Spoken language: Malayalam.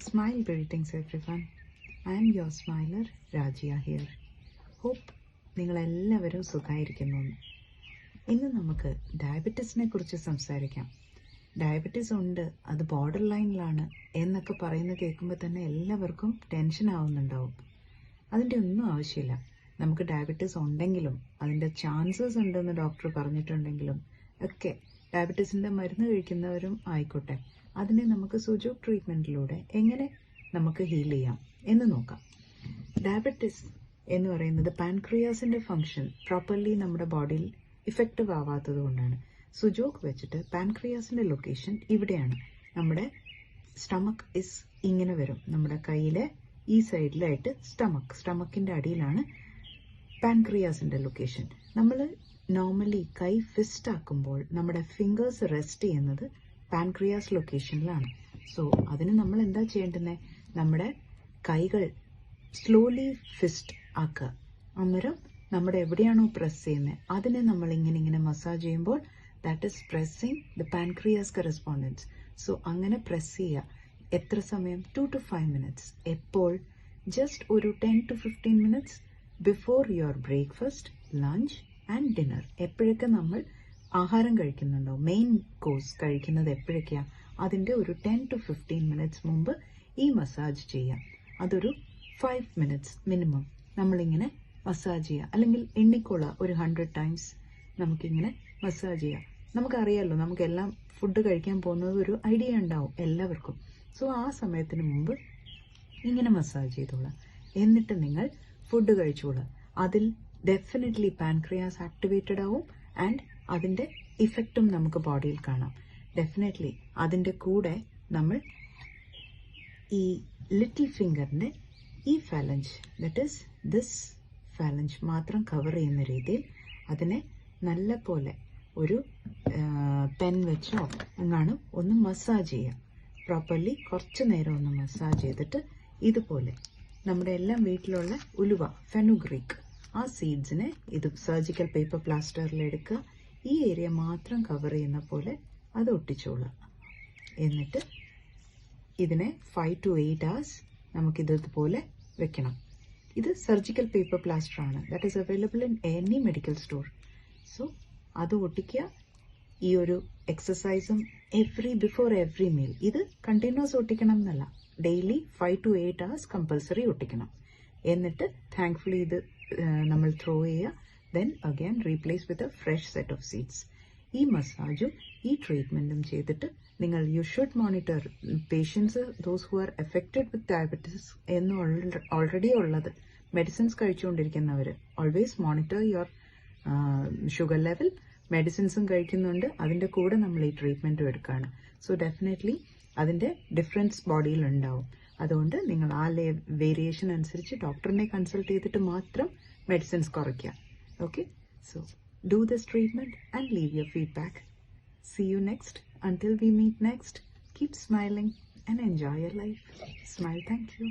Smile greetings everyone. I am your smiler Rajia here. Hope നിങ്ങളെല്ലാവരും സുഖമായിരിക്കുന്നു. ഇന്ന് നമുക്ക് ഡയബറ്റീസിനെ കുറിച്ച് സംസാരിക്കാം. ഡയബറ്റീസ് ഉണ്ട്, അത് ബോർഡർ ലൈനിലാണ് എന്നൊക്കെ പറയുന്നത് കേൾക്കുമ്പോൾ തന്നെ എല്ലാവർക്കും ടെൻഷൻ ആവുന്നുണ്ടാവും. അതിൻ്റെ ഒന്നും ആവശ്യമില്ല. നമുക്ക് ഡയബറ്റീസ് ഉണ്ടെങ്കിലും അതിൻ്റെ ചാൻസസ് ഉണ്ടെന്ന് ഡോക്ടർ പറഞ്ഞിട്ടുണ്ടെങ്കിലും ഒക്കെ ഡയബറ്റീസിൻ്റെ മരുന്ന് കഴിക്കുന്നവരും ആയിക്കോട്ടെ, അതിനെ നമുക്ക് സുജോക് ട്രീറ്റ്മെൻറ്റിലൂടെ എങ്ങനെ നമുക്ക് ഹീൽ ചെയ്യാം എന്ന് നോക്കാം. ഡയബറ്റീസ് എന്ന് പറയുന്നത് പാൻക്രിയാസിൻ്റെ ഫങ്ഷൻ പ്രോപ്പർലി നമ്മുടെ ബോഡിയിൽ ഇഫക്റ്റീവ് ആവാത്തത് കൊണ്ടാണ്. സുജോക് വെച്ചിട്ട് പാൻക്രിയാസിൻ്റെ ലൊക്കേഷൻ ഇവിടെയാണ്. നമ്മുടെ സ്റ്റമക്ക് ഇസ് ഇങ്ങനെ വരും. നമ്മുടെ കയ്യിലെ ഈ സൈഡിലായിട്ട് സ്റ്റമക്കിൻ്റെ അടിയിലാണ് പാൻക്രിയാസിൻ്റെ ലൊക്കേഷൻ. നമ്മൾ നോർമലി കൈ ഫിസ്റ്റ് ആക്കുമ്പോൾ നമ്മുടെ ഫിംഗേഴ്സ് റെസ്റ്റ് ചെയ്യുന്നത് പാൻക്രിയാസ് ലൊക്കേഷനിലാണ്. സോ അതിന് നമ്മൾ എന്താ ചെയ്യേണ്ടത്? നമ്മുടെ കൈകൾ സ്ലോലി ഫിസ്റ്റ് ആക്കുക. അന്നേരം നമ്മുടെ എവിടെയാണോ പ്രസ് ചെയ്യുന്നത് അതിനെ നമ്മൾ ഇങ്ങനെ മസാജ് ചെയ്യുമ്പോൾ that is pressing the pancreas correspondence. So അങ്ങനെ പ്രസ് ചെയ്യുക. എത്ര സമയം? 2 to 5 minutes. എപ്പോൾ? ജസ്റ്റ് ഒരു 10 to 15 minutes before your breakfast, lunch and dinner. എപ്പോഴൊക്കെ നമ്മൾ ആഹാരം കഴിക്കുന്നുണ്ടോ, മെയിൻ കോഴ്സ് കഴിക്കുന്നത് എപ്പോഴൊക്കെയാണ്, അതിൻ്റെ ഒരു 10 to 15 minutes മുമ്പ് ഈ മസാജ് ചെയ്യാം. അതൊരു 5 minutes മിനിമം നമ്മളിങ്ങനെ മസാജ് ചെയ്യുക. അല്ലെങ്കിൽ എണ്ണിക്കൊള്ള ഒരു 100 times നമുക്കിങ്ങനെ മസാജ് ചെയ്യാം. നമുക്കറിയാമല്ലോ, നമുക്കെല്ലാം ഫുഡ് കഴിക്കാൻ പോകുന്നത് ഒരു ഐഡിയ ഉണ്ടാവും എല്ലാവർക്കും. സോ ആ സമയത്തിന് മുമ്പ് ഇങ്ങനെ മസാജ് ചെയ്തോളാം. എന്നിട്ട് നിങ്ങൾ ഫുഡ് കഴിച്ചോളാം. അതിൽ ഡെഫിനറ്റ്ലി പാൻക്രിയാസ് ആക്ടിവേറ്റഡ് ആവും ആൻഡ് അതിൻ്റെ ഇഫക്റ്റും നമുക്ക് ബോഡിയിൽ കാണാം. ഡെഫിനറ്റ്ലി അതിൻ്റെ കൂടെ നമ്മൾ ഈ ലിറ്റിൽ ഫിംഗറിൻ്റെ ഈ ഫാലഞ്ച്, ദറ്റ് ഈസ് ദിസ് ഫാലഞ്ച് മാത്രം കവർ ചെയ്യുന്ന രീതിയിൽ അതിനെ നല്ല പോലെ ഒരു പെൻ വെച്ചോ എങ്ങാനും ഒന്ന് മസാജ് ചെയ്യുക. പ്രോപ്പർലി കുറച്ച് നേരം ഒന്ന് മസാജ് ചെയ്തിട്ട് ഇതുപോലെ നമ്മുടെ എല്ലാം വീട്ടിലുള്ള ഉലുവ, ഫെനുഗ്രീക്ക്, ആ സീഡ്സിനെ ഇത് സർജിക്കൽ പേപ്പർ പ്ലാസ്റ്ററിൽ എടുക്കുക. ഈ ഏരിയ മാത്രം കവർ ചെയ്യുന്ന പോലെ അത് ഒട്ടിച്ചോളുക. എന്നിട്ട് ഇതിനെ 5 to 8 hours നമുക്കിതുപോലെ വെക്കണം. ഇത് സർജിക്കൽ പേപ്പർ പ്ലാസ്റ്റർ ആണ്. That is available in any medical store. So അത് ഒട്ടിക്കുക. ഈ ഒരു എക്സസൈസും ബിഫോർ എവറി മീൽ. ഇത് കണ്ടിന്യൂസ് ഒട്ടിക്കണം എന്നല്ല, ഡെയിലി 5 to 8 hours കമ്പൽസറി ഒട്ടിക്കണം. എന്നിട്ട് താങ്ക്ഫുള്ളി ഇത് നമ്മൾ ത്രോ ചെയ്യുക. Then again replace with a fresh set of seeds. ഈ മസാജും ഈ ട്രീറ്റ്മെൻറ്റും ചെയ്തിട്ട് നിങ്ങൾ you should monitor patients those who are affected with diabetes എന്ന് ഓൾറെഡി ഉള്ളത് medicines കഴിച്ചുകൊണ്ടിരിക്കുന്നവർ always monitor your sugar level. മെഡിസിൻസും കഴിക്കുന്നുണ്ട്, അതിൻ്റെ കൂടെ നമ്മൾ ഈ ട്രീറ്റ്മെൻറ്റും എടുക്കുകയാണ്. സോ ഡെഫിനറ്റ്ലി അതിൻ്റെ ഡിഫറൻസ് ബോഡിയിൽ ഉണ്ടാവും. അതുകൊണ്ട് നിങ്ങൾ ആ വേരിയേഷൻ അനുസരിച്ച് ഡോക്ടറിനെ കൺസൾട്ട് ചെയ്തിട്ട് മാത്രം മെഡിസിൻസ് കുറയ്ക്കുക. Okay, so do this treatment and leave your feedback. See you next. Until we meet next, keep smiling and enjoy your life. Smile. Thank you.